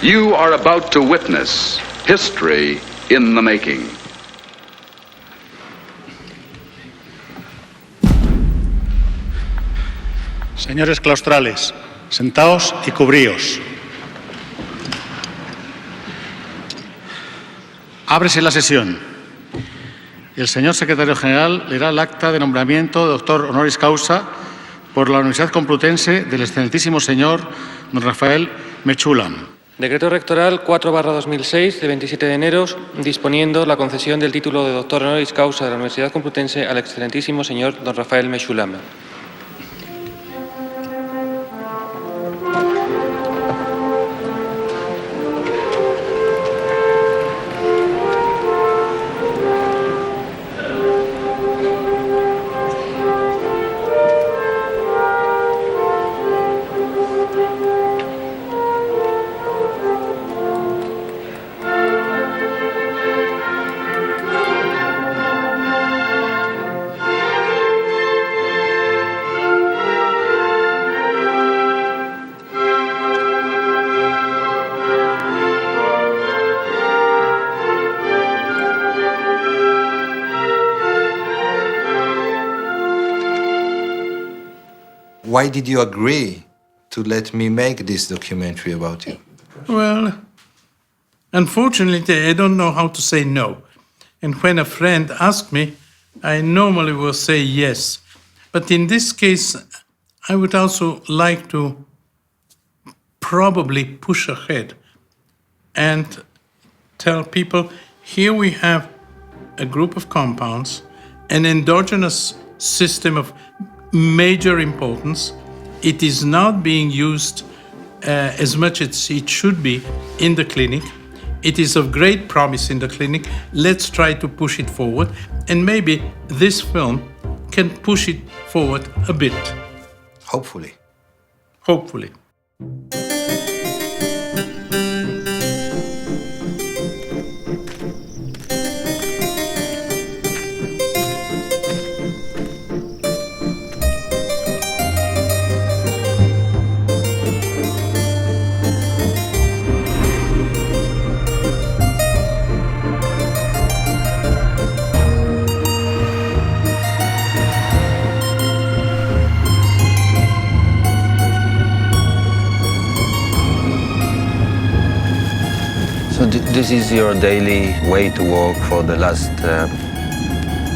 You are about to witness history in the making. Señores claustrales, sentaos y cubríos. Ábrese la sesión. El señor secretario general leerá el acta de nombramiento de doctor honoris causa por la Universidad Complutense del excelentísimo señor don Raffaele Mechoulam. Decreto rectoral 4/2006 de 27 de enero disponiendo la concesión del título de doctor honoris causa de la Universidad Complutense al excelentísimo señor don Raffaele Mechoulam. Why did you agree to let me make this documentary about you? Well, unfortunately, I don't know how to say no. And when a friend asks me, I normally will say yes. But in this case, I would also like to probably push ahead and tell people, here we have a group of compounds, an endogenous system of major importance. It is not being used as much as it should be in the clinic. It is of great promise in the clinic. Let's try to push it forward. And maybe this film can push it forward a bit. Hopefully. Hopefully. So this is your daily way to work for the last,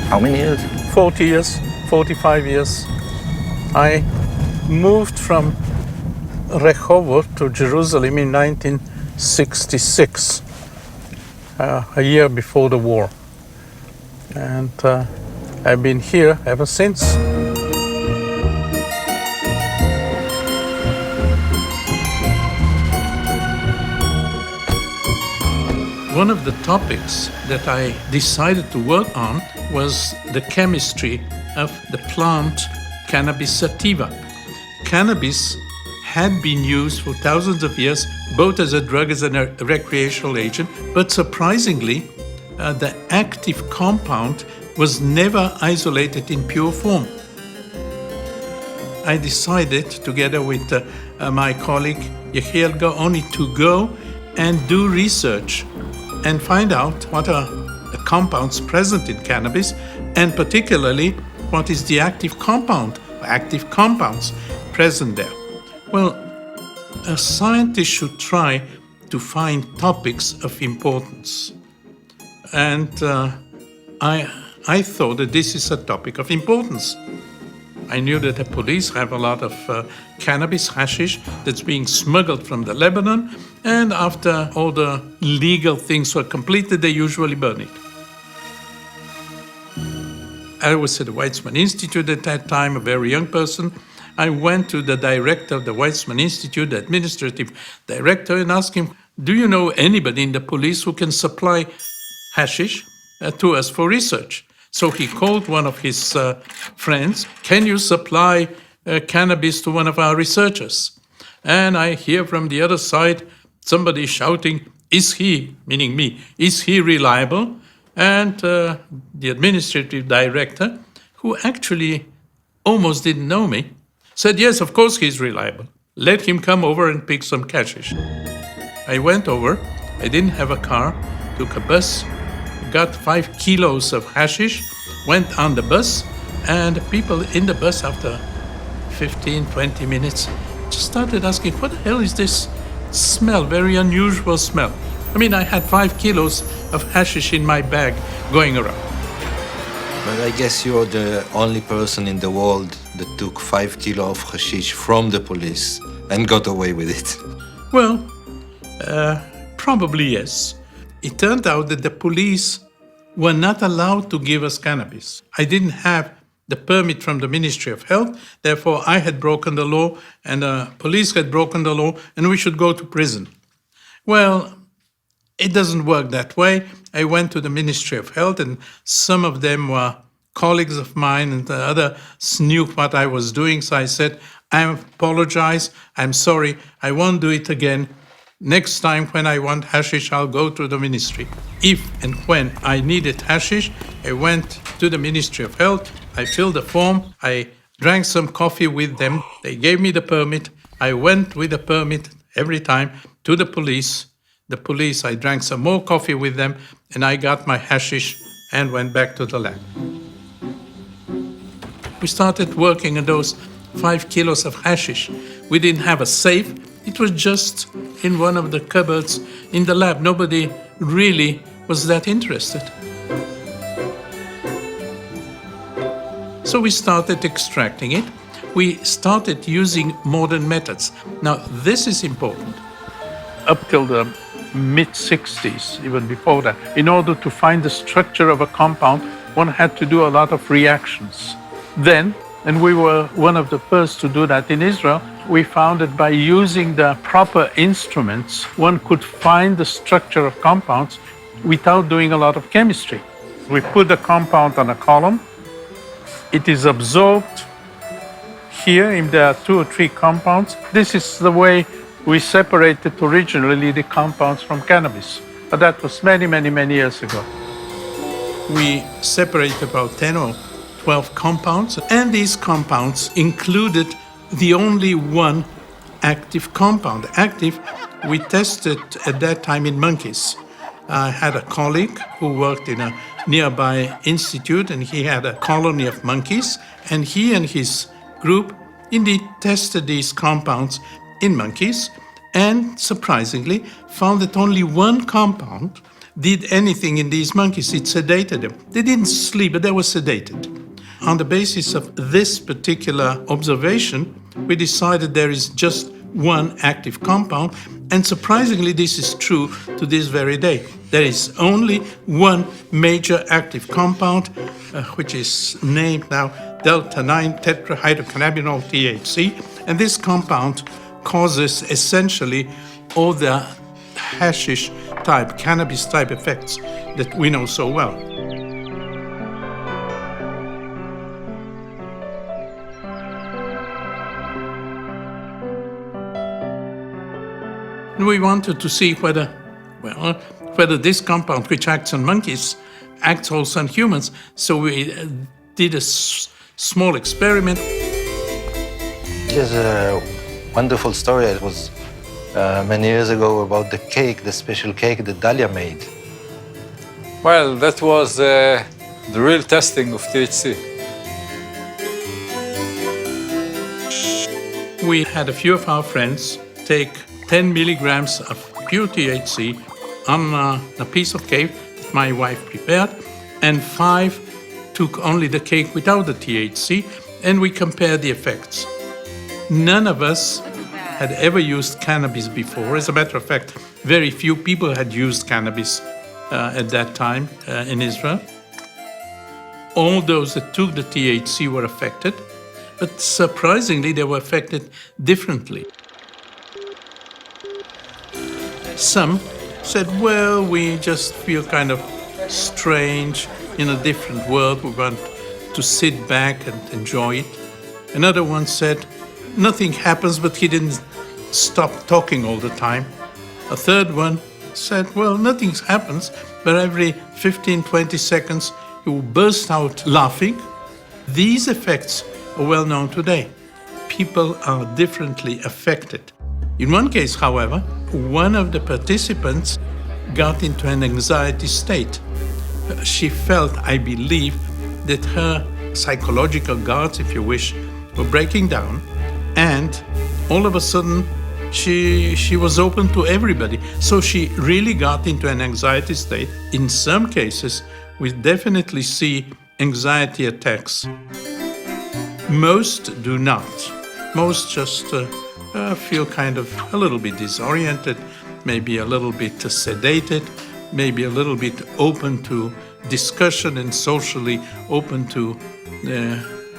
how many years? 40 years, 45 years. I moved from Rehovot to Jerusalem in 1966, a year before the war. And I've been here ever since. One of the topics that I decided to work on was the chemistry of the plant Cannabis sativa. Cannabis had been used for thousands of years, both as a drug as a recreational agent, but surprisingly, the active compound was never isolated in pure form. I decided, together with my colleague Yechiel Gaoni, to go and do research and find out what are the compounds present in cannabis, and particularly what is the active compound, or active compounds present there. Well, a scientist should try to find topics of importance. And I thought that this is a topic of importance. I knew that the police have a lot of cannabis, hashish, that's being smuggled from the Lebanon, and after all the legal things were completed, they usually burn it. I was at the Weizmann Institute at that time, a very young person. I went to the director of the Weizmann Institute, the administrative director, and asked him, do you know anybody in the police who can supply hashish to us for research? So he called one of his friends, can you supply cannabis to one of our researchers? And I hear from the other side somebody shouting, is he, meaning me, is he reliable? And the administrative director, who actually almost didn't know me, said, yes, of course he's reliable. Let him come over and pick some hashish. I went over, I didn't have a car, took a bus, got 5 kilos of hashish, went on the bus, and people in the bus after 15, 20 minutes just started asking, what the hell is this smell, very unusual smell? I mean, I had 5 kilos of hashish in my bag going around. But I guess you're the only person in the world that took 5 kilos of hashish from the police and got away with it. Well, probably yes. It turned out that the police were not allowed to give us cannabis. I didn't have the permit from the Ministry of Health, therefore I had broken the law and the police had broken the law and we should go to prison. Well, it doesn't work that way. I went to the Ministry of Health and some of them were colleagues of mine and the others knew what I was doing. So I said, I apologize, I'm sorry, I won't do it again. Next time when I want hashish, I'll go to the ministry. If and when I needed hashish, I went to the Ministry of Health, I filled a form, I drank some coffee with them, they gave me the permit, I went with the permit every time to the police. The police, I drank some more coffee with them, and I got my hashish and went back to the lab. We started working on those 5 kilos of hashish. We didn't have a safe. It was just in one of the cupboards in the lab. Nobody really was that interested. So we started extracting it. We started using modern methods. Now, this is important. Up till the mid-60s, even before that, in order to find the structure of a compound, one had to do a lot of reactions. Then, and we were one of the first to do that in Israel, we found that by using the proper instruments, one could find the structure of compounds without doing a lot of chemistry. We put the compound on a column. It is absorbed here, if there are 2 or 3 compounds. This is the way we separated originally the compounds from cannabis. But that was many, many, many years ago. We separated about 10 or 12 compounds, and these compounds included the only one active compound. Active, we tested at that time in monkeys. I had a colleague who worked in a nearby institute, and he had a colony of monkeys, and he and his group indeed tested these compounds in monkeys, and surprisingly found that only one compound did anything in these monkeys. It sedated them. They didn't sleep, but they were sedated. On the basis of this particular observation, we decided there is just one active compound, and surprisingly, this is true to this very day. There is only one major active compound, which is named now delta-9 tetrahydrocannabinol THC, and this compound causes essentially all the hashish type, cannabis type effects that we know so well. And we wanted to see whether this compound, which acts on monkeys, acts also on humans. So we did a small experiment. There's a wonderful story. It was many years ago about the cake, the special cake that Dahlia made. Well, that was the real testing of THC. We had a few of our friends take 10 milligrams of pure THC on a piece of cake that my wife prepared, and 5 took only the cake without the THC, and we compared the effects. None of us had ever used cannabis before. As a matter of fact, very few people had used cannabis at that time in Israel. All those that took the THC were affected, but surprisingly, they were affected differently. Some said, well, we just feel kind of strange in a different world. We want to sit back and enjoy it. Another one said, nothing happens, but he didn't stop talking all the time. A third one said, well, nothing happens, but every 15, 20 seconds, he will burst out laughing. These effects are well known today. People are differently affected. In one case, however, one of the participants got into an anxiety state. She felt, I believe, that her psychological guards, if you wish, were breaking down, and all of a sudden she was open to everybody. So she really got into an anxiety state. In some cases, we definitely see anxiety attacks. Most do not. Most just feel kind of a little bit disoriented, maybe a little bit sedated, maybe a little bit open to discussion and socially open to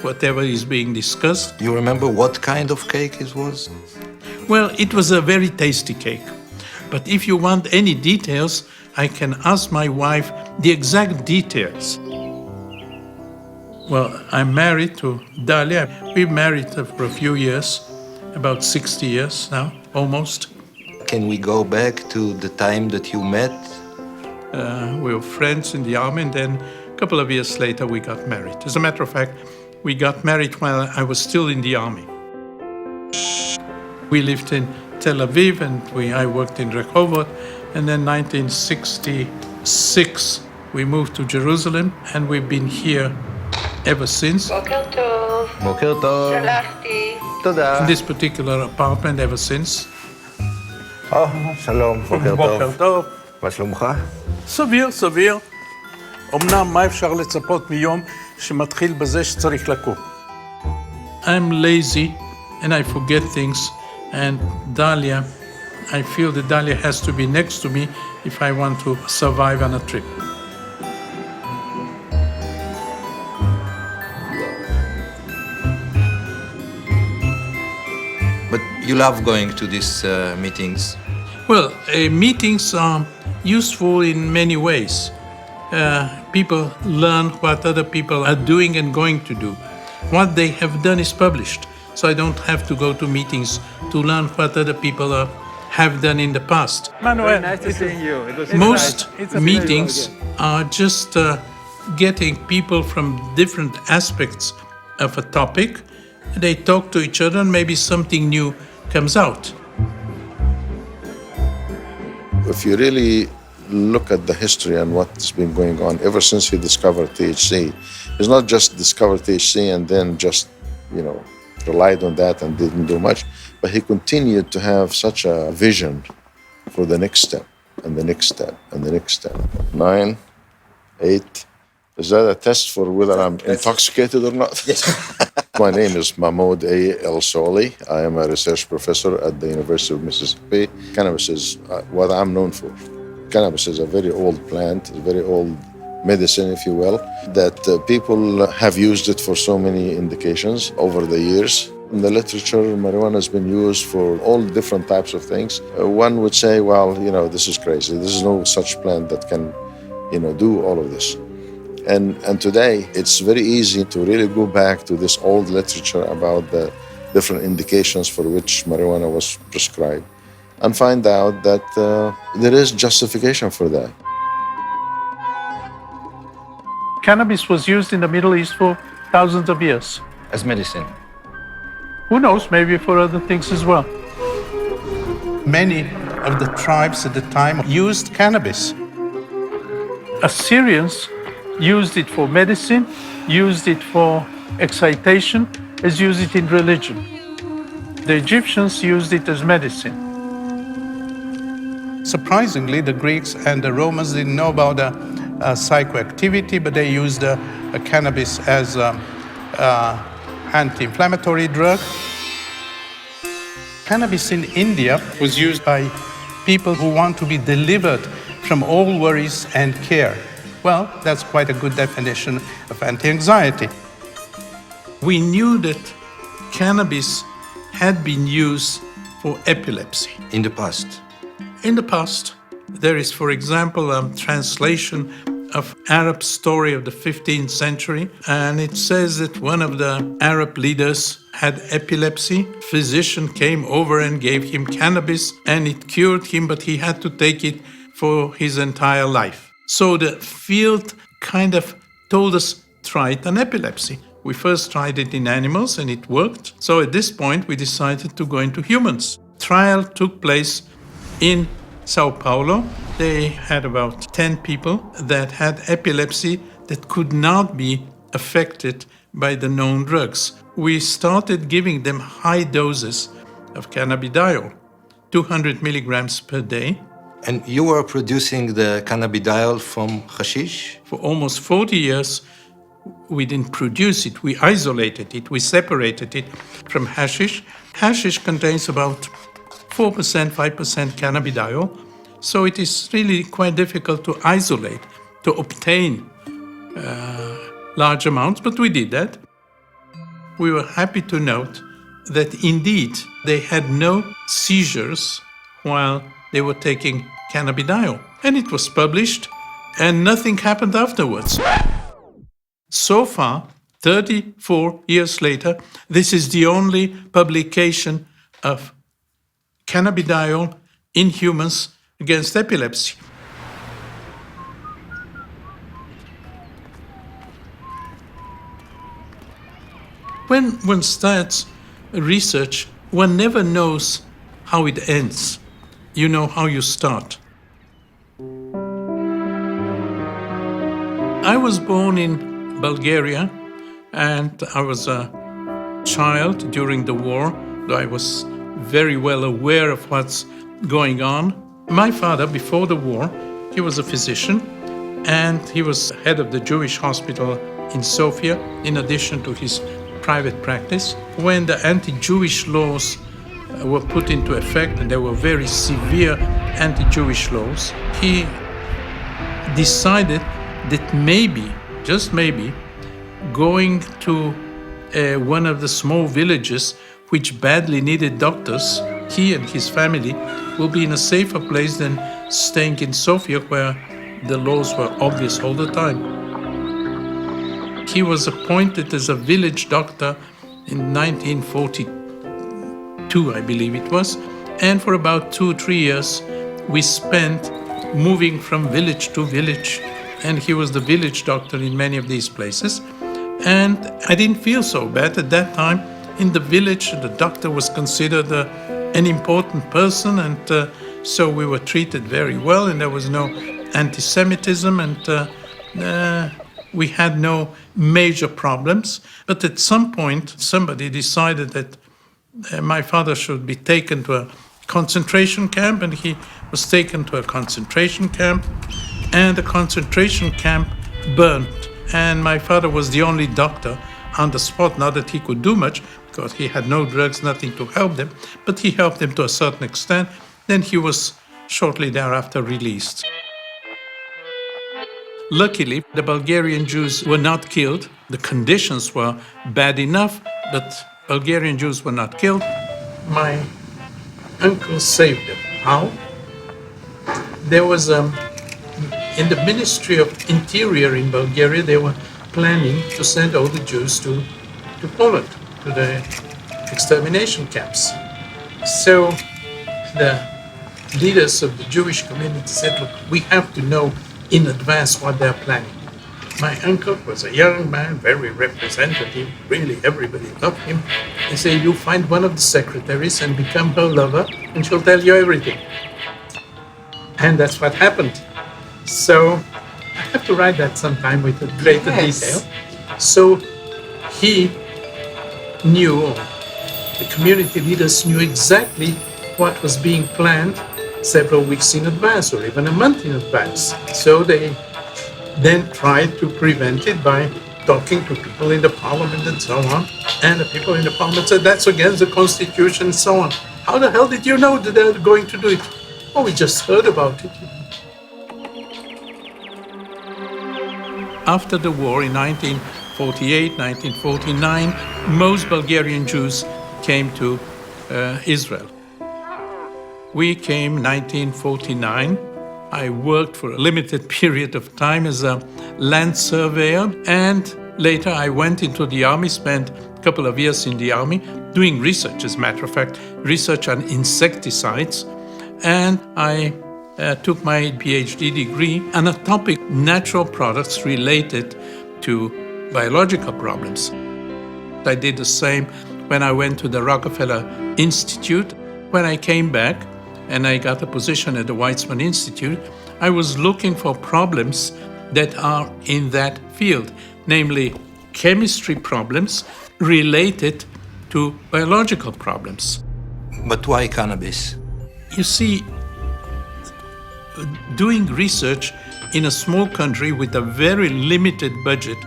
whatever is being discussed. You remember what kind of cake it was? Well, it was a very tasty cake. But if you want any details, I can ask my wife the exact details. Well, I'm married to Dalia. We've married for a few years, about 60 years now, almost. Can we go back to the time that you met? We were friends in the army, and then a couple of years later we got married. As a matter of fact, we got married while I was still in the army. We lived in Tel Aviv, and I worked in Rehovot, and then 1966 we moved to Jerusalem, and we've been here ever since. בוקר טוב. בוקר טוב. שלחתי. תודה. In this particular apartment ever since. שלום, בוקר בוקר טוב. טוב. מה שלומך? סביר, סביר. אמנם מה אפשר לצפות מיום שמתחיל בזה שצריך לקום? I'm lazy and I forget things, and Dalia, I feel that Dalia has to be next to me if I want to survive on a trip. But you love going to these meetings. Well, meetings are useful in many ways. People learn what other people are doing and going to do. What they have done is published, so I don't have to go to meetings to learn what other people have done in the past. Manuel, Nice to see you. It was Most it's a meetings pleasure. are just getting people from different aspects of a topic. They talk to each other and maybe something new comes out. If you really look at the history and what's been going on ever since he discovered THC, it's not just discovered THC and then just, relied on that and didn't do much, but he continued to have such a vision for the next step and the next step and the next step. 9, 8. Is that a test for whether I'm intoxicated or not? Yes. My name is Mahmoud A. El Soli. I am a research professor at the University of Mississippi. Cannabis is what I'm known for. Cannabis is a very old plant, a very old medicine, if you will, that people have used it for so many indications over the years. In the literature, marijuana has been used for all different types of things. One would say, well, this is crazy. There's no such plant that can, do all of this. And today, it's very easy to really go back to this old literature about the different indications for which marijuana was prescribed and find out that there is justification for that. cannabis was used in the Middle East for thousands of years. As medicine. Who knows, maybe for other things as well. Many of the tribes at the time used cannabis. Assyrians used it for medicine, used it for excitation, as used it in religion. The Egyptians used it as medicine. Surprisingly, the Greeks and the Romans didn't know about psychoactivity, but they used cannabis as anti-inflammatory drug. Cannabis in India was used by people who want to be delivered from all worries and care. Well, that's quite a good definition of anti-anxiety. We knew that cannabis had been used for epilepsy. In the past. In the past, there is, for example, a translation of Arab story of the 15th century, and it says that one of the Arab leaders had epilepsy. Physician came over and gave him cannabis, and it cured him, but he had to take it for his entire life. So the field kind of told us, try it on epilepsy. We first tried it in animals and it worked. So at this point, we decided to go into humans. trial took place in Sao Paulo. They had about 10 people that had epilepsy that could not be affected by the known drugs. We started giving them high doses of cannabidiol, 200 milligrams per day. And you were producing the cannabidiol from hashish? For almost 40 years, we didn't produce it. We isolated it. We separated it from hashish. Hashish contains about 4%, 5% cannabidiol. So it is really quite difficult to isolate, to obtain large amounts, but we did that. We were happy to note that indeed they had no seizures while they were taking cannabidiol. And it was published, and nothing happened afterwards. So far, 34 years later, this is the only publication of cannabidiol in humans against epilepsy. When one starts research, one never knows how it ends. You know how you start. I was born in Bulgaria, and I was a child during the war. I was very well aware of what's going on. My father, before the war, he was a physician, and he was head of the Jewish hospital in Sofia, in addition to his private practice. When the anti-Jewish laws were put into effect, and there were very severe anti-Jewish laws, he decided that maybe, just maybe, going to one of the small villages which badly needed doctors, he and his family will be in a safer place than staying in Sofia, where the laws were obvious all the time. He was appointed as a village doctor in 1942, I believe it was, and for about 2 or 3 years we spent moving from village to village, and he was the village doctor in many of these places. And I didn't feel so bad at that time. In the village, the doctor was considered an important person, and so we were treated very well, and there was no anti-Semitism, and we had no major problems. But at some point, somebody decided that my father should be taken to a concentration camp, and he was taken to a concentration camp, and the concentration camp burned. And my father was the only doctor on the spot, not that he could do much, because he had no drugs, nothing to help them, but he helped them to a certain extent. Then he was shortly thereafter released. Luckily, the Bulgarian Jews were not killed. The conditions were bad enough, but Bulgarian Jews were not killed. My uncle saved them. How? There was in the Ministry of Interior in Bulgaria, they were planning to send all the Jews to Poland, to the extermination camps. So the leaders of the Jewish community said, look, we have to know in advance what they're planning. My uncle was a young man, very representative, really everybody loved him. They say, you find one of the secretaries and become her lover, and she'll tell you everything. And that's what happened. So I have to write that sometime with a greater detail. So he knew, the community leaders knew exactly what was being planned several weeks in advance or even a month in advance. So they then tried to prevent it by talking to people in the parliament and so on. And the people in the parliament said, that's against the constitution and so on. How the hell did you know that they were going to do it? Oh, we just heard about it. After the war in 1948, 1949, most Bulgarian Jews came to Israel. We came 1949. I worked for a limited period of time as a land surveyor, and later I went into the army, spent a couple of years in the army doing research, as a matter of fact, research on insecticides, and I took my PhD degree on a topic, natural products related to biological problems. I did the same when I went to the Rockefeller Institute. When I came back and I got a position at the Weizmann Institute, I was looking for problems that are in that field, namely chemistry problems related to biological problems. But why cannabis? You see, doing research in a small country with a very limited budget,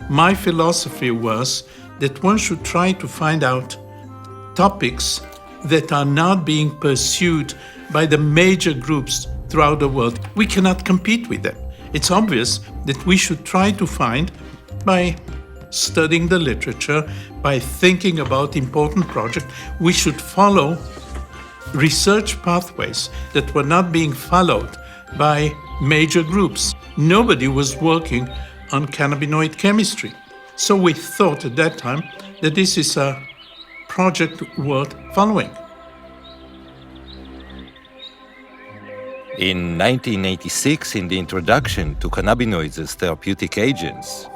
my philosophy was that one should try to find out topics that are not being pursued by the major groups throughout the world. We cannot compete with them. It's obvious that we should try to find, by studying the literature, by thinking about important projects, we should follow research pathways that were not being followed by major groups. Nobody was working on cannabinoid chemistry. So we thought at that time that this is a project worth following. In 1986, in the introduction to cannabinoids as therapeutic agents,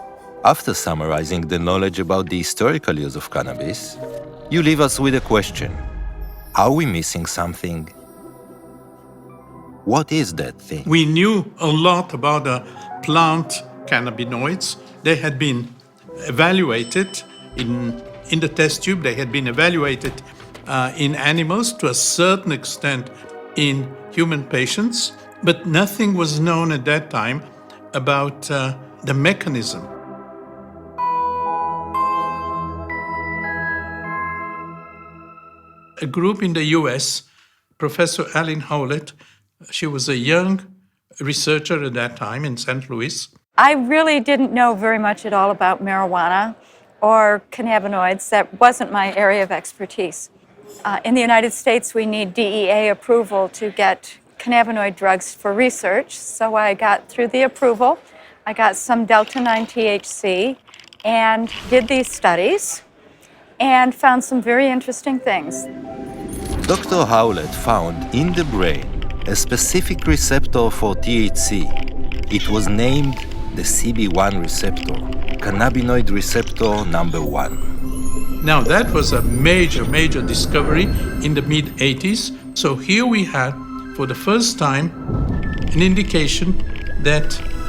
after summarizing the knowledge about the historical use of cannabis, you leave us with a question. Are we missing something? What is that thing? We knew a lot about the plant cannabinoids. They had been evaluated in the test tube. They had been evaluated in animals, to a certain extent in human patients, but nothing was known at that time about the mechanism. A group in the US, Professor Aline Howlett, she was a young researcher at that time in St. Louis. I really didn't know very much at all about marijuana or cannabinoids. That wasn't my area of expertise. In the United States, we need DEA approval to get cannabinoid drugs for research. So I got through the approval. I got some delta-9 THC and did these studies and found some very interesting things. Dr. Howlett found in the brain a specific receptor for THC. It was named the CB1 receptor, cannabinoid receptor number 1. Now that was a major discovery in the mid-80s. So here we had, for the first time, an indication that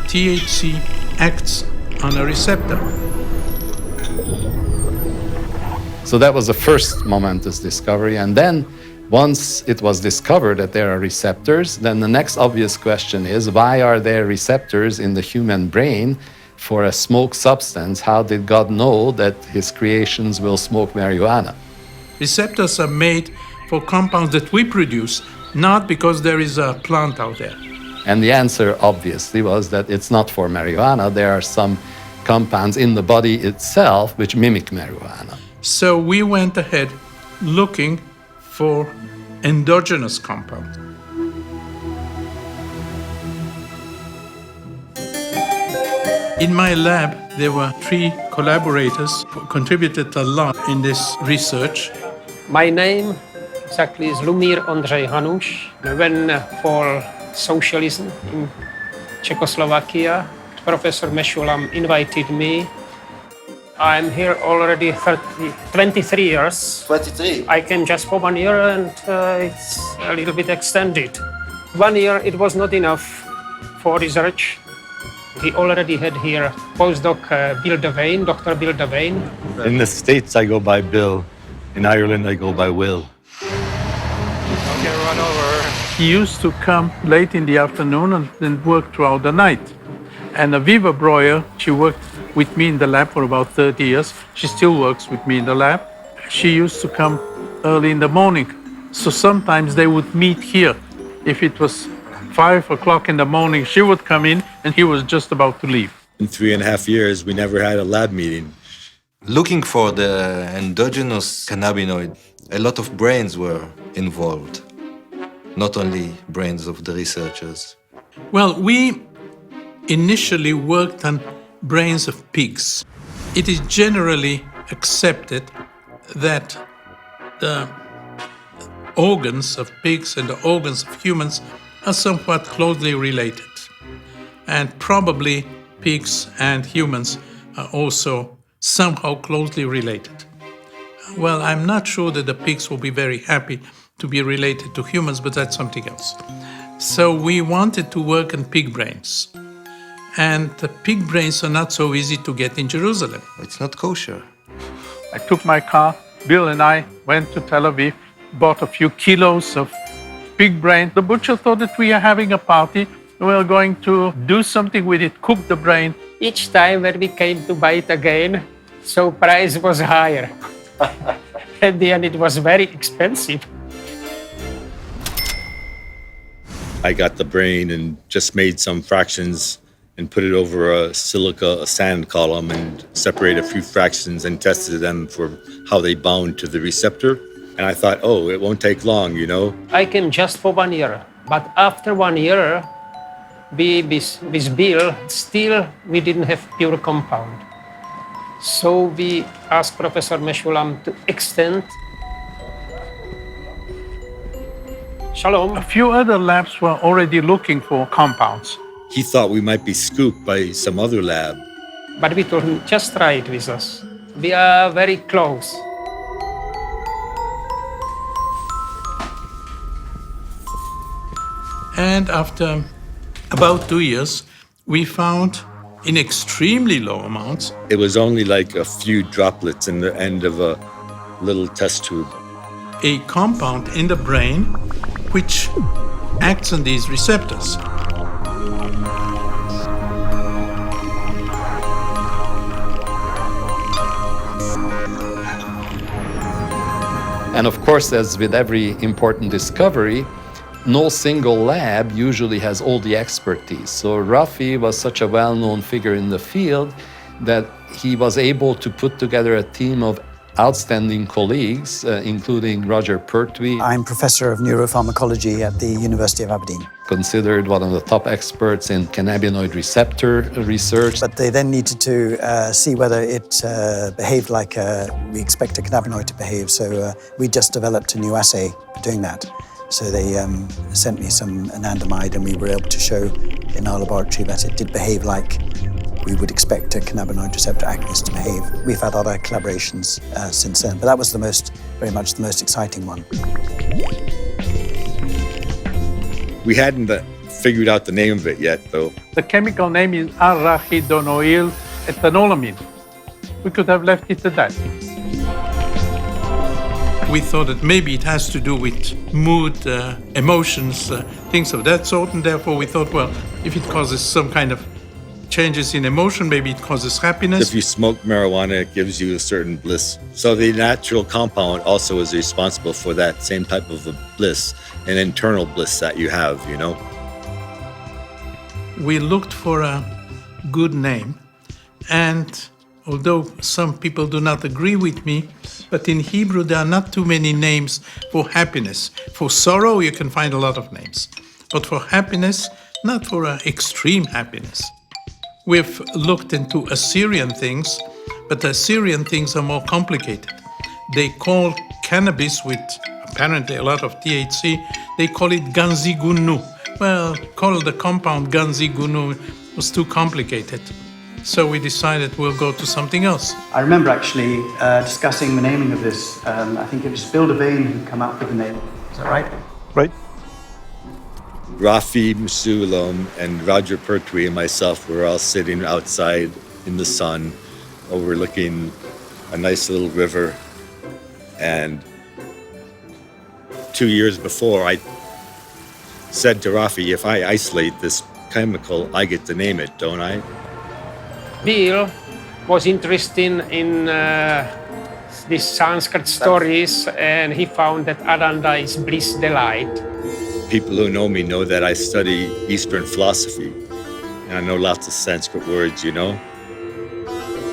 THC acts on a receptor. So that was the first momentous discovery. And then once it was discovered that there are receptors, then the next obvious question is, why are there receptors in the human brain for a smoke substance? How did God know that his creations will smoke marijuana? Receptors are made for compounds that we produce, not because there is a plant out there. And the answer obviously was that it's not for marijuana. There are some compounds in the body itself which mimic marijuana. So we went ahead looking for endogenous compounds. In my lab, there were 3 collaborators who contributed a lot in this research. My name exactly is Lumír Ondřej Hanuš. When for socialism in Czechoslovakia, Professor Mechoulam invited me. I'm here already 23 years. 23? I came just for 1 year and it's a little bit extended. 1 year, it was not enough for research. We already had here postdoc Bill Devane, Dr. Bill Devane. In the States, I go by Bill. In Ireland, I go by Will. Okay, run over. He used to come late in the afternoon and then work throughout the night. And Aviva Breuer, she worked with me in the lab for about 30 years. She still works with me in the lab. She used to come early in the morning. So sometimes they would meet here. If it was 5 o'clock in the morning, she would come in and he was just about to leave. In 3.5 years, we never had a lab meeting. Looking for the endogenous cannabinoid, a lot of brains were involved, not only brains of the researchers. Well, we initially worked on brains of pigs. It is generally accepted that the organs of pigs and the organs of humans are somewhat closely related. And probably pigs and humans are also somehow closely related. Well, I'm not sure that the pigs will be very happy to be related to humans, but that's something else. So we wanted to work on pig brains. And the pig brains are not so easy to get in Jerusalem. It's not kosher. I took my car, Bill and I went to Tel Aviv, bought a few kilos of pig brain. The butcher thought that we are having a party. We were going to do something with it, cook the brain. Each time when we came to buy it again, so price was higher. At the end, it was very expensive. I got the brain and just made some fractions and put it over a sand column and separated a few fractions and tested them for how they bound to the receptor. And I thought, oh, it won't take long, you know. I came just for 1 year, but after 1 year, with Bill, still we didn't have pure compound. So we asked Professor Mechoulam to extend. Shalom. A few other labs were already looking for compounds. He thought we might be scooped by some other lab. But we told him, just try it with us. We are very close. And after about 2 years, we found in extremely low amounts. It was only like a few droplets in the end of a little test tube. A compound in the brain which acts on these receptors. And of course, as with every important discovery, no single lab usually has all the expertise. So Rafi was such a well-known figure in the field that he was able to put together a team of outstanding colleagues, including Roger Pertwee. I'm professor of neuropharmacology at the University of Aberdeen. Considered one of the top experts in cannabinoid receptor research. But they then needed to see whether it behaved like we expect a cannabinoid to behave. So we just developed a new assay for doing that. So they sent me some anandamide, and we were able to show in our laboratory that it did behave like we would expect a cannabinoid receptor agonist to behave. We've had other collaborations since then, but that was very much the most exciting one. We hadn't figured out the name of it yet, though. The chemical name is arachidonoyl ethanolamine. We could have left it at that. We thought that maybe it has to do with mood, emotions, things of that sort, and therefore we thought, well, if it causes some kind of changes in emotion, maybe it causes happiness. If you smoke marijuana, it gives you a certain bliss. So the natural compound also is responsible for that same type of a bliss, an internal bliss that you have, you know. We looked for a good name, and although some people do not agree with me, but in Hebrew there are not too many names for happiness. For sorrow you can find a lot of names, but for happiness, not for extreme happiness. We've looked into Assyrian things, but the Assyrian things are more complicated. They call cannabis with apparently a lot of THC, they call it ganzigunu. Well, call the compound ganzigunu was too complicated. So we decided we'll go to something else. I remember actually discussing the naming of this. I think it was Bill Devane who came up with the name. Is that right? Right. Rafi, Meshulam, and Roger Pertwee and myself were all sitting outside in the sun, overlooking a nice little river. And 2 years before, I said to Rafi, if I isolate this chemical, I get to name it, don't I? Bill was interested in these Sanskrit stories, and he found that Ananda is bliss, delight. People who know me know that I study Eastern philosophy, and I know lots of Sanskrit words, you know.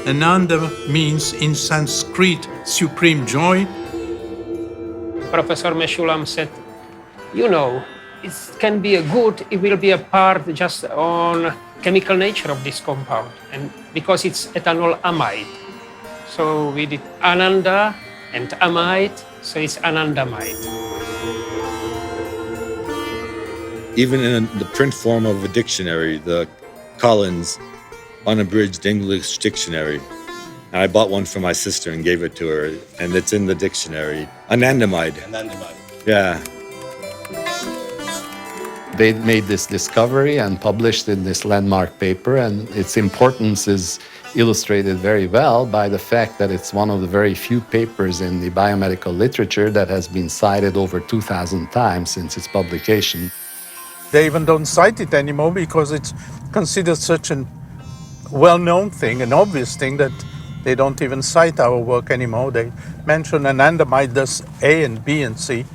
Ananda means in Sanskrit supreme joy. Professor Mechoulam said, you know, it can be a good, it will be a part just on chemical nature of this compound, and because it's ethanol amide. So we did Ananda and amide, so it's anandamide. Even in the print form of a dictionary, the Collins Unabridged English Dictionary, and I bought one for my sister and gave it to her, and it's in the dictionary. Anandamide. Anandamide. Yeah. They made this discovery and published in this landmark paper, and its importance is illustrated very well by the fact that it's one of the very few papers in the biomedical literature that has been cited over 2,000 times since its publication. They even don't cite it anymore because it's considered such a well-known thing, an obvious thing, that they don't even cite our work anymore. They mention anandamide does A and B and C.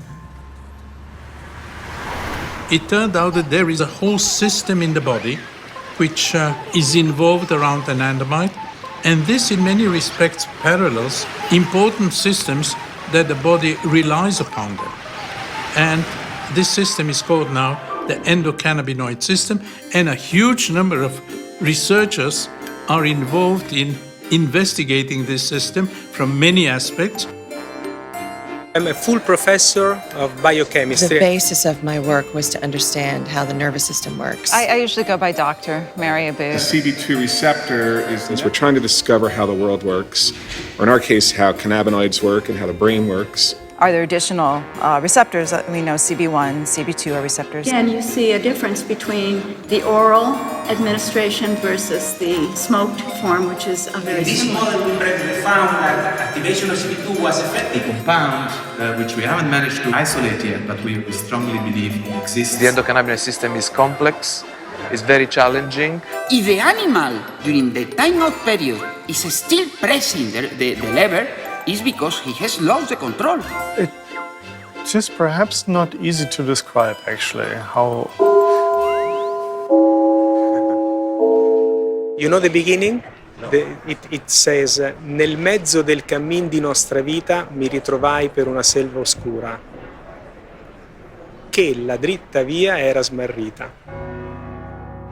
It turned out that there is a whole system in the body which is involved around anandamide, and this in many respects parallels important systems that the body relies upon them. And this system is called now the endocannabinoid system, and a huge number of researchers are involved in investigating this system from many aspects. I'm a full professor of biochemistry. The basis of my work was to understand how the nervous system works. I usually go by Dr. Mary Abu. The CB2 receptor is we're trying to discover how the world works, or in our case, how cannabinoids work and how the brain works. Are there additional receptors? We know CB1, CB2 are receptors. Again, you see a difference between the oral administration versus the smoked form, which is a very similar. In this model, we previously found that activation of CB2 was effective. A compound which we haven't managed to isolate yet, but we strongly believe exists. The endocannabinoid system is complex, is very challenging. If the animal, during the timeout period, is still pressing the lever, is because he has lost the control. It's just perhaps not easy to describe, actually, how... You know the beginning? It says, nel mezzo del cammin di nostra vita mi ritrovai per una selva oscura, che la dritta via era smarrita.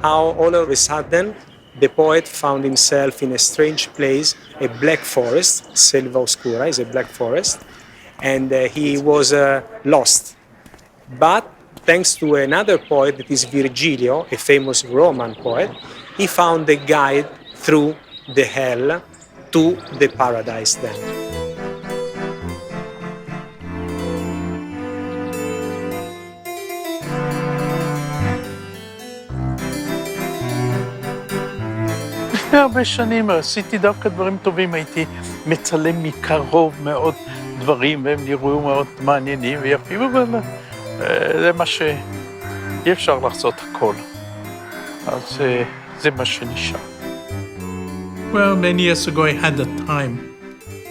How all of a sudden the poet found himself in a strange place, a black forest. Selva oscura is a black forest, and he was lost. But thanks to another poet, that is Virgilio, a famous Roman poet, he found a guide through the hell to the paradise then. לפני הרבה שנים עשיתי דווקא דברים טובים, הייתי מצלם מקרוב מאוד דברים, והם נראו מאוד מעניינים ויפים, אבל זה מה שאי אפשר לעשות הכל. אז זה מה שנשאר. Well, many years ago I had the time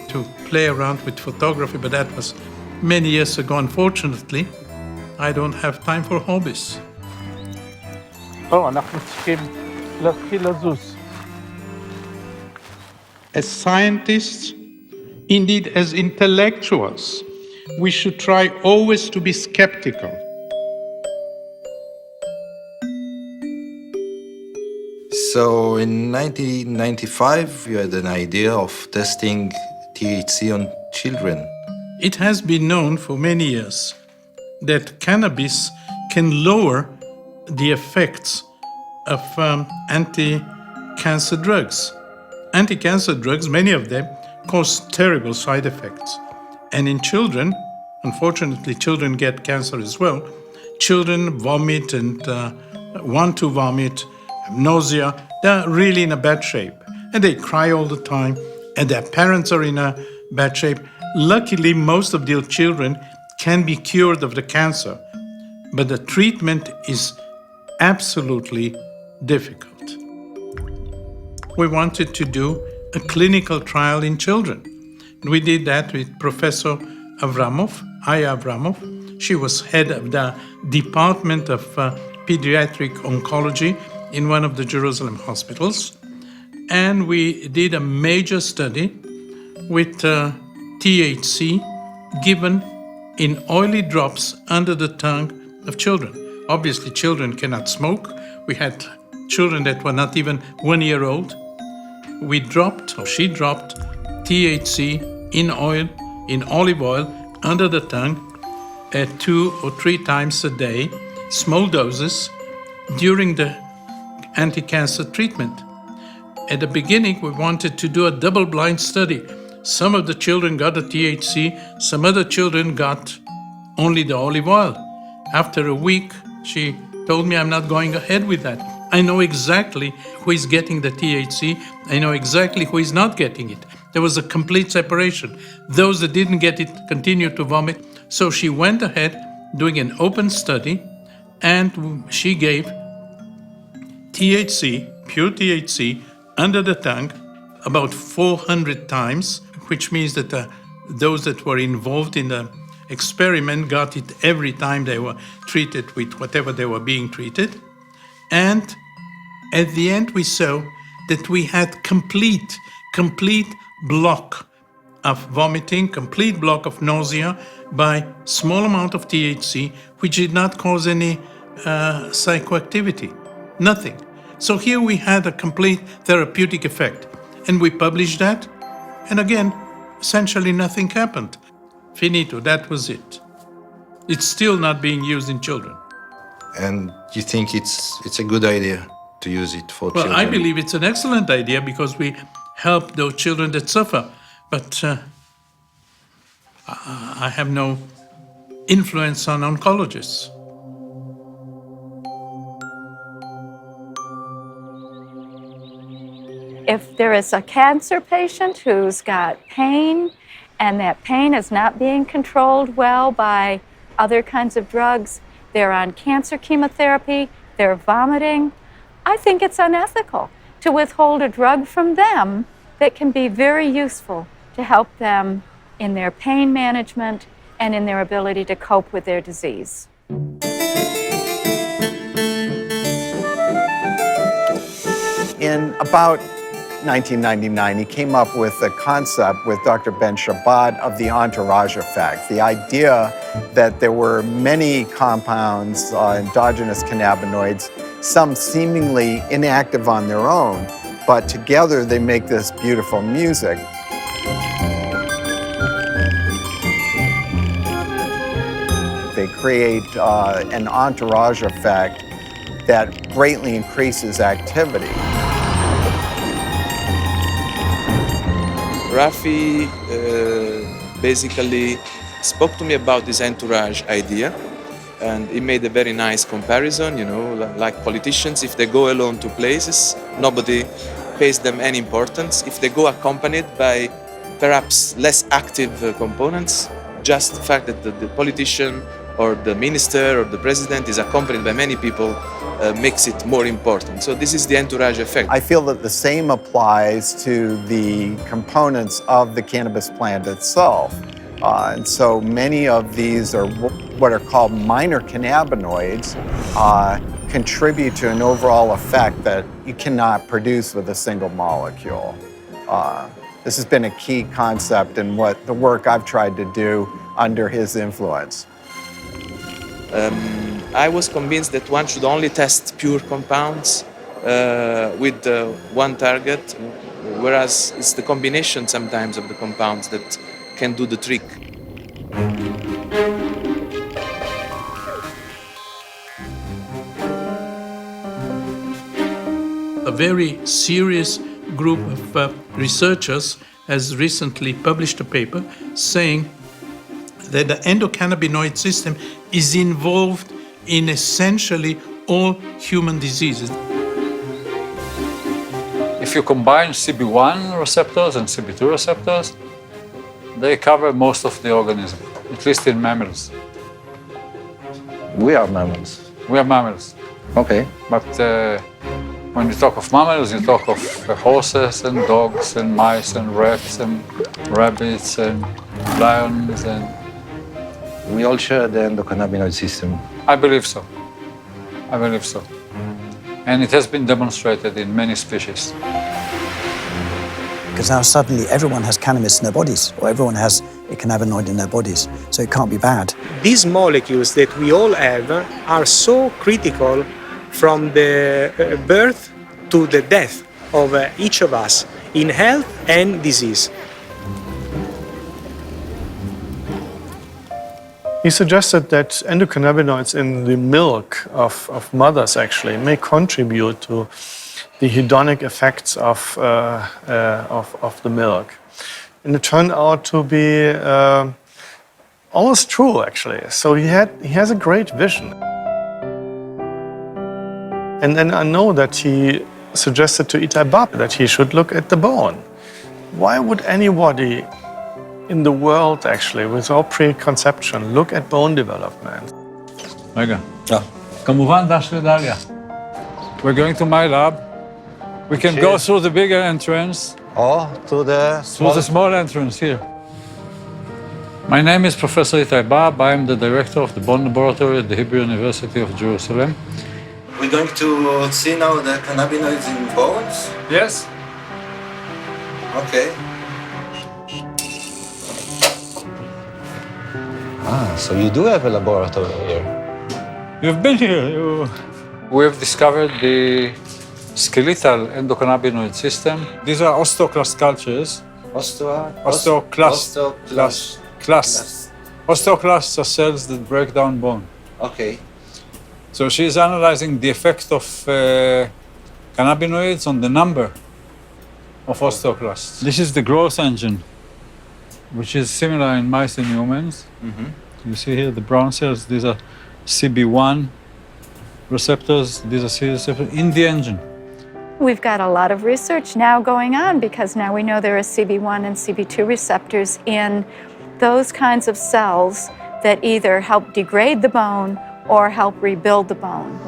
to play around with photography, but that was many years ago. Unfortunately, I don't have time for hobbies. אנחנו צריכים להתחיל לזוז. As scientists, indeed as intellectuals, we should try always to be skeptical. So in 1995, you had an idea of testing THC on children. It has been known for many years that cannabis can lower the effects of anti-cancer drugs. Anti-cancer drugs, many of them, cause terrible side effects. And in children, unfortunately, children get cancer as well. Children vomit and want to vomit, have nausea. They're really in a bad shape. And they cry all the time, and their parents are in a bad shape. Luckily, most of their children can be cured of the cancer, but the treatment is absolutely difficult. We wanted to do a clinical trial in children. We did that with Professor Aya Avramov. She was head of the Department of Pediatric Oncology in one of the Jerusalem hospitals. And we did a major study with THC given in oily drops under the tongue of children. Obviously, children cannot smoke. We had children that were not even 1 year old. She dropped THC in oil, in olive oil, under the tongue 2 or 3 times a day, small doses, during the anti-cancer treatment. At the beginning, we wanted to do a double-blind study. Some of the children got the THC, some other children got only the olive oil. After a week, she told me, I'm not going ahead with that. I know exactly who is getting the THC. I know exactly who is not getting it. There was a complete separation. Those that didn't get it continued to vomit. So she went ahead doing an open study, and she gave THC, pure THC, under the tongue about 400 times, which means that those that were involved in the experiment got it every time they were treated with whatever they were being treated. And at the end, we saw that we had complete block of vomiting, complete block of nausea by small amount of THC, which did not cause any psychoactivity, nothing. So here we had a complete therapeutic effect. And we published that, and again, essentially nothing happened. Finito, that was it. It's still not being used in children. And you think it's a good idea to use it for Well, children? I believe it's an excellent idea because we help those children that suffer. But I have no influence on oncologists. If there is a cancer patient who's got pain and that pain is not being controlled well by other kinds of drugs, they're on cancer chemotherapy, they're vomiting, I think it's unethical to withhold a drug from them that can be very useful to help them in their pain management and in their ability to cope with their disease. In about 1999, he came up with a concept with Dr. Ben Shabbat of the entourage effect, the idea that there were many compounds, endogenous cannabinoids, some seemingly inactive on their own, but together they make this beautiful music. They create an entourage effect that greatly increases activity. Rafi basically spoke to me about this entourage idea, and he made a very nice comparison, you know, like politicians, if they go alone to places, nobody pays them any importance. If they go accompanied by perhaps less active components, just the fact that the politician or the minister or the president is accompanied by many people makes it more important. So this is the entourage effect. I feel that the same applies to the components of the cannabis plant itself. And so many of these are what are called minor cannabinoids, contribute to an overall effect that you cannot produce with a single molecule. This has been a key concept in what the work I've tried to do under his influence. I was convinced that one should only test pure compounds with one target, whereas it's the combination sometimes of the compounds that can do the trick. A very serious group of researchers has recently published a paper saying that the endocannabinoid system is involved in essentially all human diseases. If you combine CB1 receptors and CB2 receptors, they cover most of the organism, at least in mammals. We are mammals. We are mammals. Okay. But when you talk of mammals, you talk of horses and dogs and mice and rats and rabbits and lions and... We all share the endocannabinoid system. I believe so. I believe so. And it has been demonstrated in many species. Because now suddenly everyone has cannabis in their bodies, or everyone has a cannabinoid in their bodies, so it can't be bad. These molecules that we all have are so critical from the birth to the death of each of us in health and disease. He suggested that endocannabinoids in the milk of mothers actually may contribute to the hedonic effects of the milk. And it turned out to be almost true, actually. So he has a great vision. And then I know that he suggested to Itai that he should look at the bone. Why would anybody in the world, actually, without preconception, look at bone development? רגע. כמובן דש לדליה. We're going to my lab. We can go through the bigger entrance. Or through the small entrance here. My name is Professor Itai Bab. I am the director of the Bone Laboratory at the Hebrew University of Jerusalem. We're going to see now the cannabinoids in bones? Yes. Okay. So you do have a laboratory here. You've been here. We have discovered the skeletal endocannabinoid system. These are osteoclast cultures. Osteoclasts are cells that break down bone. Okay. So she's analyzing the effect of cannabinoids on the number of osteoclasts. This is the growth engine, which is similar in mice and humans. Mm-hmm. You see here the brown cells, these are CB1 receptors, these are C receptors in the engine. We've got a lot of research now going on because now we know there are CB1 and CB2 receptors in those kinds of cells that either help degrade the bone or help rebuild the bone.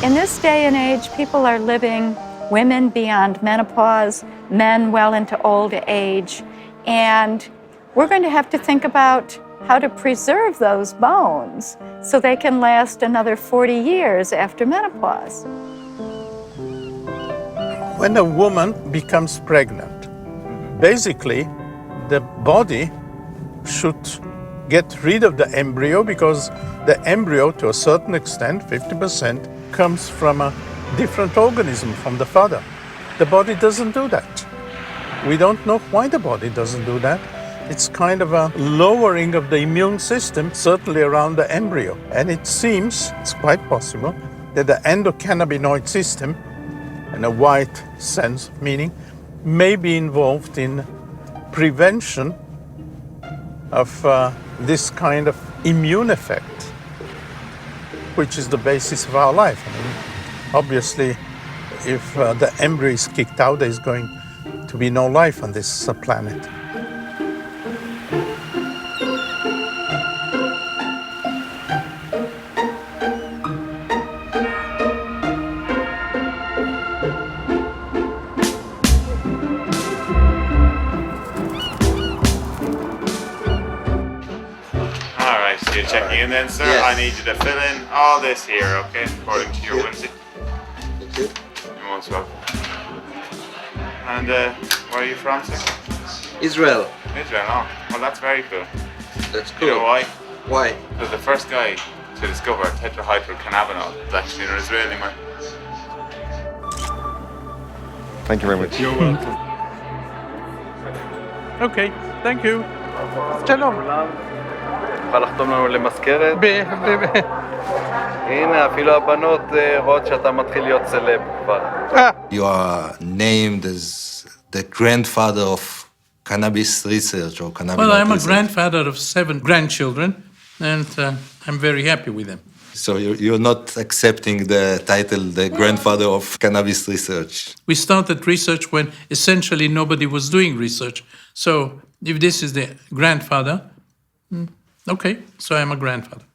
In this day and age, people are living, women beyond menopause, men well into old age, and we're going to have to think about how to preserve those bones so they can last another 40 years after menopause. When a woman becomes pregnant, basically the body should get rid of the embryo because the embryo, to a certain extent, 50%, comes from a different organism from the father. The body doesn't do that. We don't know why the body doesn't do that. It's kind of a lowering of the immune system, certainly around the embryo. And it seems, it's quite possible, that the endocannabinoid system, in a wide sense of meaning, may be involved in prevention of this kind of immune effect, which is the basis of our life. I mean, obviously, if the embryo is kicked out, there's going to be no life on this planet. Checking in then, sir. Yes. I need you to fill in all this here, okay? According to your whimsy. Thank you. You're most welcome. And where are you from, sir? Israel. Israel, oh. Well, that's very cool. That's cool. You know why? Why? Because the first guy to discover tetrahydrocannabinol is actually an Israeli man. Thank you very much. You're welcome. Okay, thank you. Shalom. תוכל לחתום לנו למזכרת? הנה, אפילו הבנות רואות שאתה מתחיל להיות סלב כבר. You are named as the grandfather of cannabis research or cannabinoid Well, I'm a research. grandfather of 7 grandchildren, and I'm very happy with them. So you're not accepting the title, the grandfather of cannabis research. We started research when essentially nobody was doing research. So if this is the grandfather, okay, so I'm a grandfather.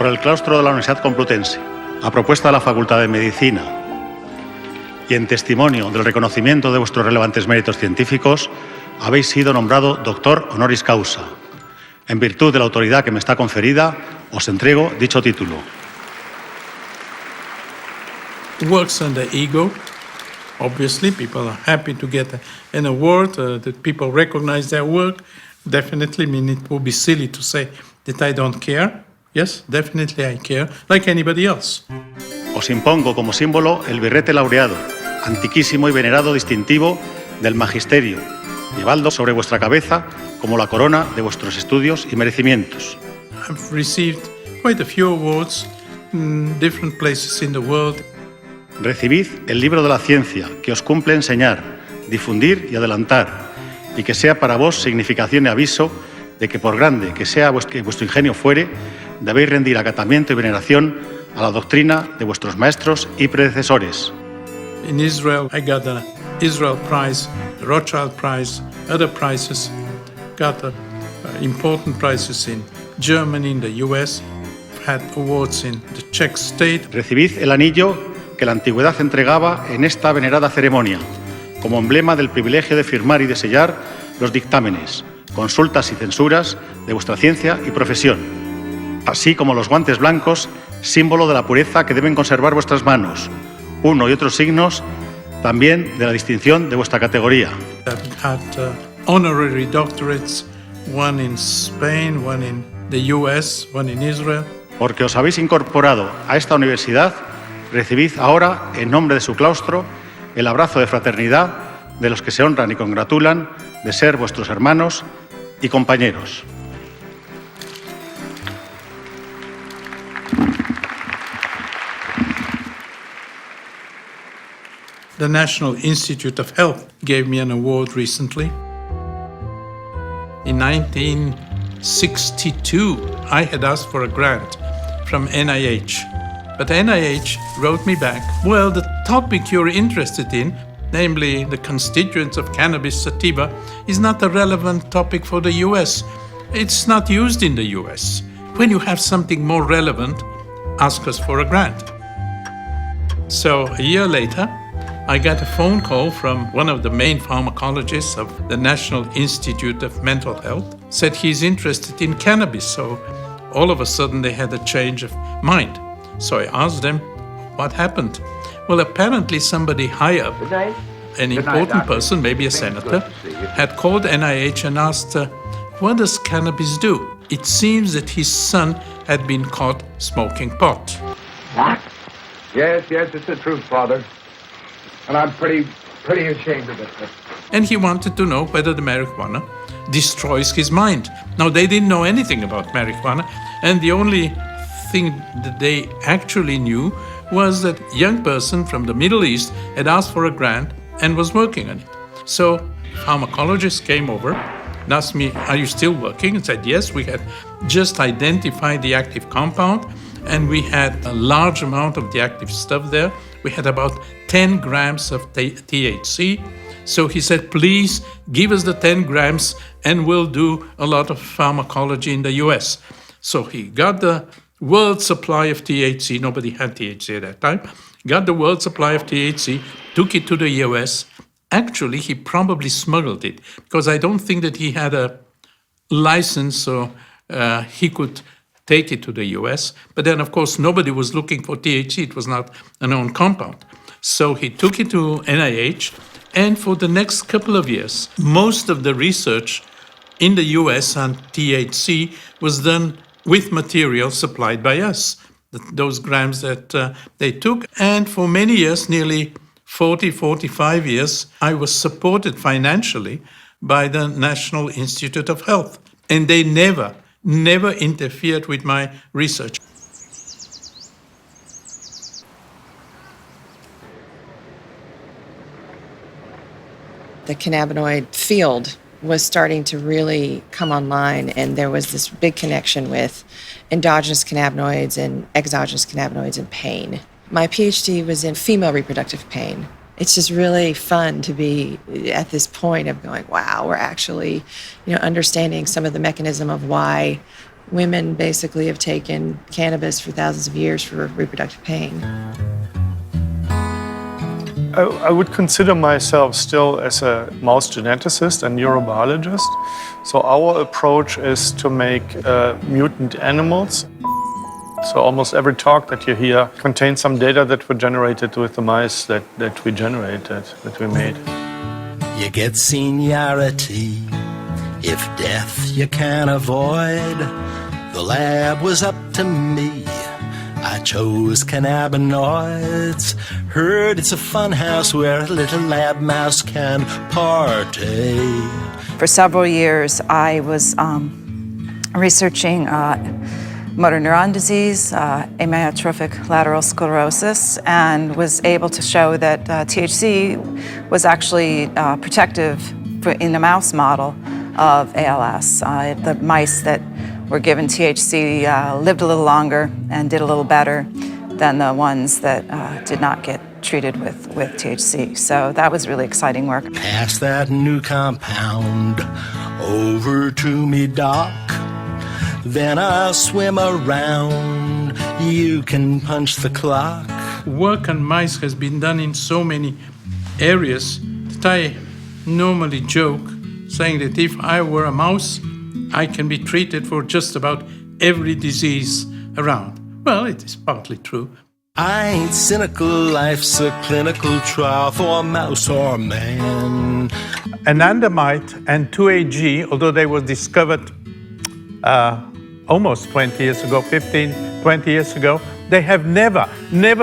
por el claustro de la Universidad Complutense, a propuesta de la Facultad de Medicina y en testimonio del reconocimiento de vuestros relevantes méritos científicos, habéis sido nombrado doctor honoris causa. En virtud de la autoridad que me está conferida, os entrego dicho título. Works on the ego. Obviously, people are happy to get an award, that people recognize their work. Definitely, I mean, it would be silly to say that I don't care. Yes, definitely I care, like anybody else. Os impongo como símbolo el birrete laureado, antiquísimo y venerado distintivo del magisterio, llevadlo sobre vuestra cabeza como la corona de vuestros estudios y merecimientos. I've received quite a few awards in different places in the world. Recibid el libro de la ciencia que os cumple enseñar, difundir y adelantar, y que sea para vos significación y aviso de que por grande que sea vuestro ingenio fuere, debéis rendir acatamiento y veneración a la doctrina de vuestros maestros y predecesores. In Israel, I got the Israel Prize, the Rothschild Prize, other prizes. Got important prizes in Germany, in the US. Had awards in the Czech state. Recibid el anillo que la antigüedad entregaba en esta venerada ceremonia, como emblema del privilegio de firmar y de sellar los dictámenes, consultas y censuras de vuestra ciencia y profesión, así como los guantes blancos, símbolo de la pureza que deben conservar vuestras manos, uno y otros signos también de la distinción de vuestra categoría. I've had honorary doctorates, one in Spain, one in the US, one in Israel. Porque os habéis incorporado a esta universidad, recibid ahora, en nombre de su claustro, el abrazo de fraternidad de los que se honran y congratulan de ser vuestros hermanos y compañeros. The National Institute of Health gave me an award recently. In 1962, I had asked for a grant from NIH. But NIH wrote me back, well, the topic you're interested in, namely the constituents of cannabis sativa, is not a relevant topic for the US. It's not used in the US. When you have something more relevant, ask us for a grant. So a year later, I got a phone call from one of the main pharmacologists of the National Institute of Mental Health, said he's interested in cannabis. So all of a sudden they had a change of mind. So I asked them, what happened? Well, apparently somebody high up, an important person, maybe a senator, had called NIH and asked, what does cannabis do? It seems that his son had been caught smoking pot. What? Yes, it's the truth, Father. And I'm pretty ashamed of it. And he wanted to know whether the marijuana destroys his mind. Now, they didn't know anything about marijuana, and the only thing that they actually knew was that a young person from the Middle East had asked for a grant and was working on it. So pharmacologists came over and asked me, are you still working? And said, yes, we had just identified the active compound and we had a large amount of the active stuff there. We had about 10 grams of THC. So he said, please give us the 10 grams and we'll do a lot of pharmacology in the US. So he got the world supply of THC. Nobody had THC at that time. Got the world supply of THC, took it to the US. Actually, he probably smuggled it because I don't think that he had a license so he could take it to the US. But then, of course, nobody was looking for THC. It was not a known compound. So he took it to NIH. And for the next couple of years, most of the research in the US on THC was done with material supplied by us, those grams that they took. And for many years, nearly 40, 45 years, I was supported financially by the National Institute of Health. And they never interfered with my research. The cannabinoid field was starting to really come online, and there was this big connection with endogenous cannabinoids and exogenous cannabinoids and pain. My PhD was in female reproductive pain. It's just really fun to be at this point of going, wow, we're actually, understanding some of the mechanism of why women basically have taken cannabis for thousands of years for reproductive pain. I would consider myself still as a mouse geneticist and neurobiologist. So our approach is to make mutant animals. So almost every talk that you hear contains some data that were generated with the mice that we made. You get seniority if death you can't avoid. The lab was up to me. I chose cannabinoids. Heard it's a fun house where a little lab mouse can partake. For several years, I was researching motor neuron disease, amyotrophic lateral sclerosis, and was able to show that THC was actually protective in a mouse model of ALS. The mice that were given THC lived a little longer and did a little better than the ones that did not get treated with THC. So that was really exciting work. Pass that new compound over to me, doc. Then I'll swim around. You can punch the clock. Work on mice has been done in so many areas that I normally joke, saying that if I were a mouse, I can be treated for just about every disease around. Well, it is partly true. I ain't cynical, life's a clinical trial for mouse or man. Anandamide and 2-AG, although they were discovered almost 20 years ago, 15, 20 years ago, they have never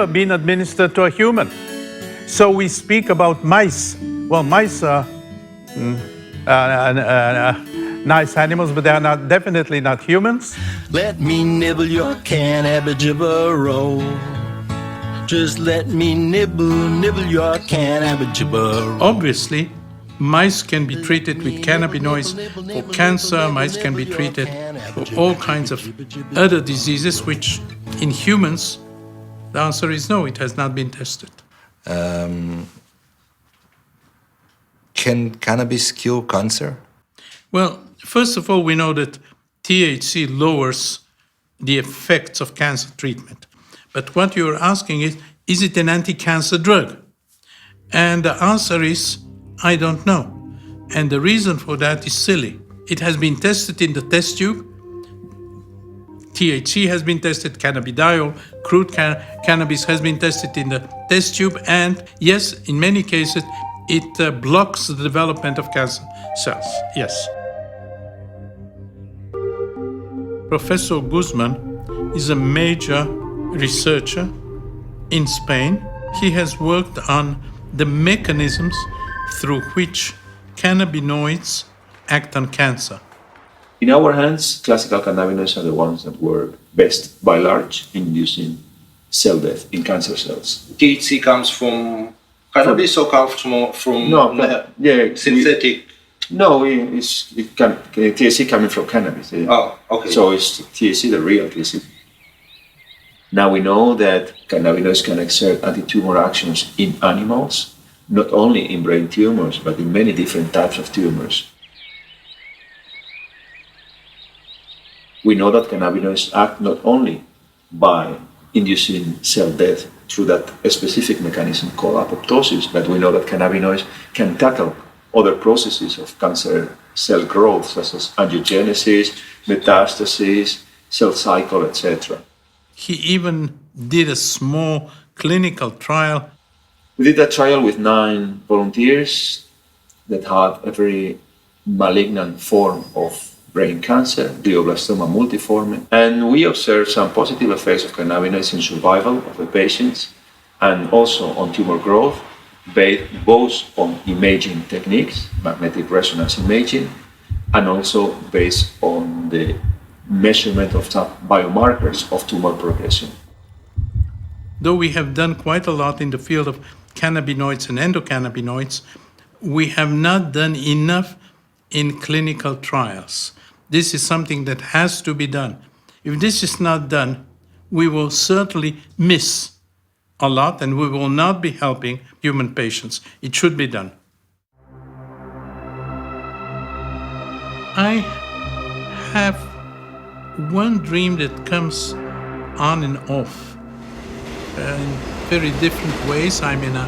been administered to a human. So we speak about mice. Well, mice are nice animals, but they are definitely not humans. Let me nibble your cannabijibaro. Just let me nibble your cannabijibaro. Obviously, mice can be treated with cannabinoids for cancer. Mice can be treated for all kinds of other diseases, which in humans, the answer is no, it has not been tested. Can cannabis cure cancer? Well, first of all, we know that THC lowers the effects of cancer treatment. But what you're asking is it an anti-cancer drug? And the answer is, I don't know. And the reason for that is silly. It has been tested in the test tube. THC has been tested, cannabidiol, crude cannabis has been tested in the test tube. And yes, in many cases, it blocks the development of cancer cells, yes. Professor Guzman is a major researcher in Spain. He has worked on the mechanisms through which cannabinoids act on cancer. In our hands, classical cannabinoids are the ones that work best, by large, in inducing cell death in cancer cells. THC comes from cannabis or comes from synthetic? THC coming from cannabis. Yeah. Oh, okay. So it's THC, the real THC. Now we know that cannabinoids can exert anti-tumor actions in animals, not only in brain tumors, but in many different types of tumors. We know that cannabinoids act not only by inducing cell death through that specific mechanism called apoptosis, but we know that cannabinoids can tackle other processes of cancer cell growth, such as angiogenesis, metastasis, cell cycle, etc. He even did a small clinical trial. We did a trial with 9 volunteers that had a very malignant form of brain cancer, glioblastoma multiforme, and we observed some positive effects of cannabinoids in survival of the patients and also on tumor growth, based both on imaging techniques, magnetic resonance imaging, and also based on the measurement of some biomarkers of tumor progression. Though we have done quite a lot in the field of cannabinoids and endocannabinoids, we have not done enough in clinical trials. This is something that has to be done. If this is not done, we will certainly miss a lot and we will not be helping human patients. It should be done. I have one dream that comes on and off in very different ways. I'm in a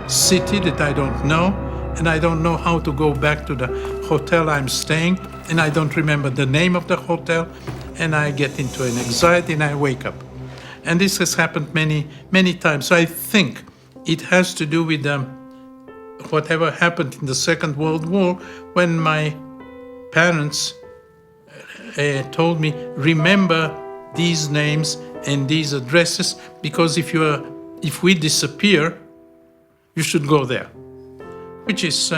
city that I don't know, and I don't know how to go back to the hotel I'm staying, and I don't remember the name of the hotel, and I get into an anxiety and I wake up. And this has happened many, many times. So I think it has to do with whatever happened in the Second World War when my parents told me, remember these names and these addresses, because if we disappear, you should go there. Which is,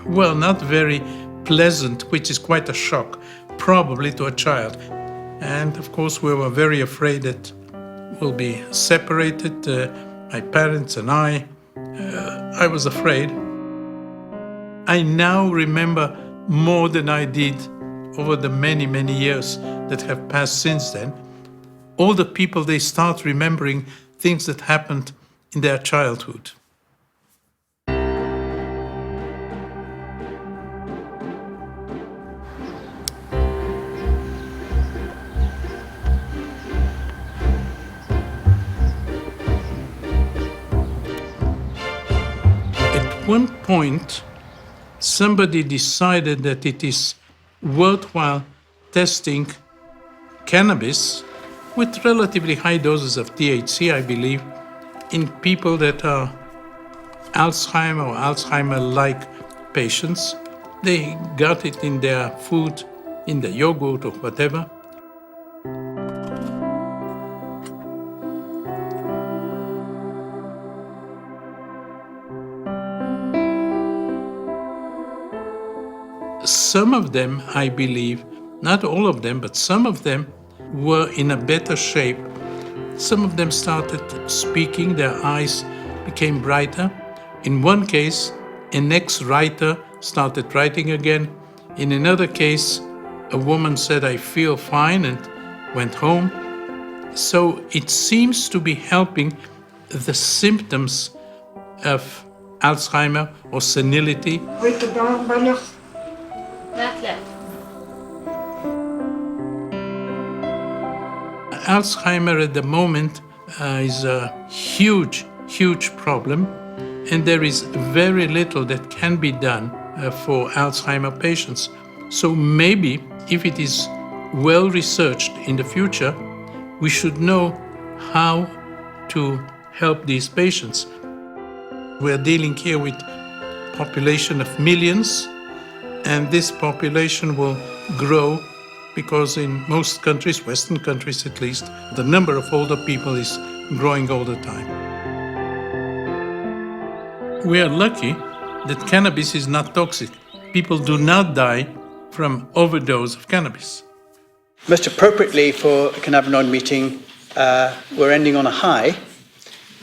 well, not very pleasant, which is quite a shock, probably to a child. And of course, we were very afraid that we'll be separated, my parents and I. I was afraid. I now remember more than I did over the many, many years that have passed since then. All the people, they start remembering things that happened in their childhood. At one point, somebody decided that it is worthwhile testing cannabis with relatively high doses of THC, I believe, in people that are Alzheimer or Alzheimer-like patients. They got it in their food, in the yogurt or whatever. Some of them, I believe, not all of them, but some of them were in a better shape. Some of them started speaking, their eyes became brighter. In one case, an ex-writer started writing again. In another case, a woman said, I feel fine, and went home. So it seems to be helping the symptoms of Alzheimer or senility. Alzheimer at the moment is a huge, huge problem, and there is very little that can be done for Alzheimer patients. So maybe if it is well researched in the future, we should know how to help these patients. We're dealing here with a population of millions, and this population will grow because in most countries, Western countries at least, the number of older people is growing all the time. We are lucky that cannabis is not toxic. People do not die from overdose of cannabis. Most appropriately for a cannabinoid meeting, we're ending on a high,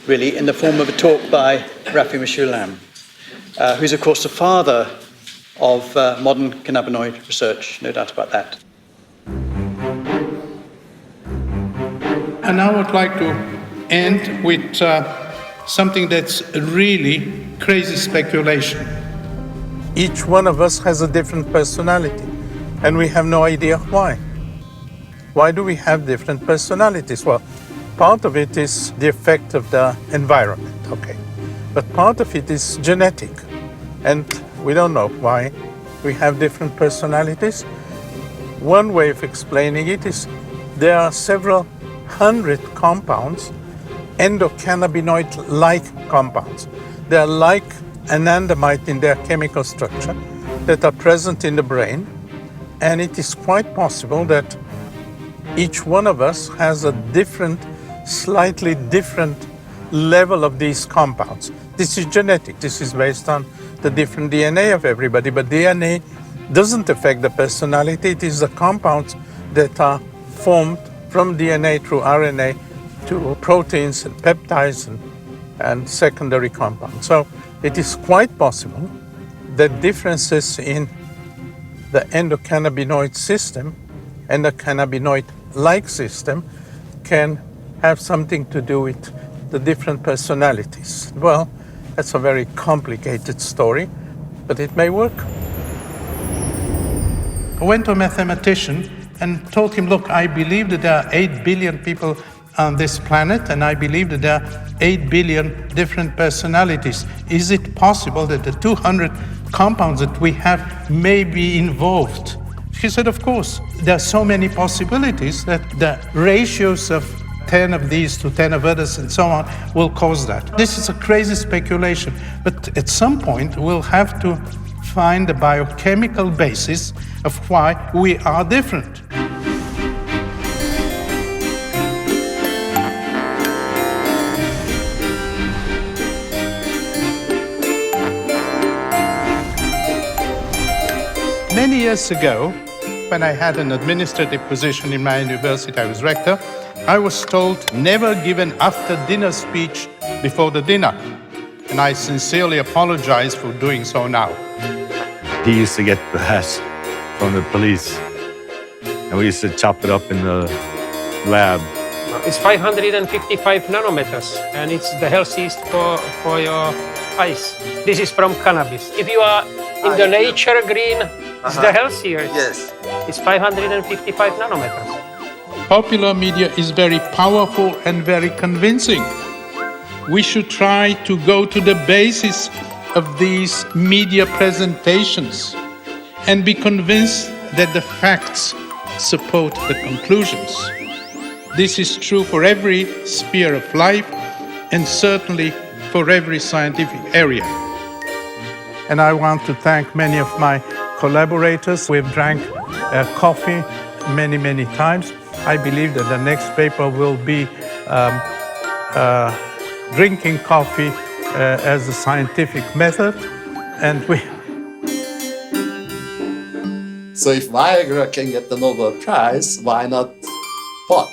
really, in the form of a talk by Dr Mechoulam, who's of course the father of modern cannabinoid research, no doubt about that. And I would like to end with something that's really crazy speculation. Each one of us has a different personality, and we have no idea why. Why do we have different personalities? Well, part of it is the effect of the environment, okay? But part of it is genetic, and we don't know why we have different personalities. One way of explaining it is there are several hundred compounds, endocannabinoid-like compounds. They are like anandamide in their chemical structure that are present in the brain, and it is quite possible that each one of us has a different, slightly different level of these compounds. This is genetic. This is based on the different DNA of everybody, but DNA doesn't affect the personality. It is the compounds that are formed from DNA through RNA to proteins and peptides and secondary compounds. So it is quite possible that differences in the endocannabinoid system and the cannabinoid-like system can have something to do with the different personalities. Well, that's a very complicated story, but it may work. I went to a mathematician and told him, look, I believe that there are 8 billion people on this planet, and I believe that there are 8 billion different personalities. Is it possible that the 200 compounds that we have may be involved? He said, of course. There are so many possibilities that the ratios of 10 of these to 10 of others and so on will cause that. This is a crazy speculation, but at some point we'll have to find the biochemical basis of why we are different. Many years ago, when I had an administrative position in my university, I was rector, I was told never give an after-dinner speech before the dinner. And I sincerely apologize for doing so now. He used to get the hash from the police, and we used to chop it up in the lab. It's 555 nanometers, and it's the healthiest for your eyes. This is from cannabis. If you are in the nature green, it's the healthier. Yes. It's 555 nanometers. Popular media is very powerful and very convincing. We should try to go to the basis of these media presentations and be convinced that the facts support the conclusions. This is true for every sphere of life and certainly for every scientific area. And I want to thank many of my collaborators. We've drank coffee many, many times. I believe that the next paper will be drinking coffee as a scientific method, and we. So if Viagra can get the Nobel Prize, why not pot?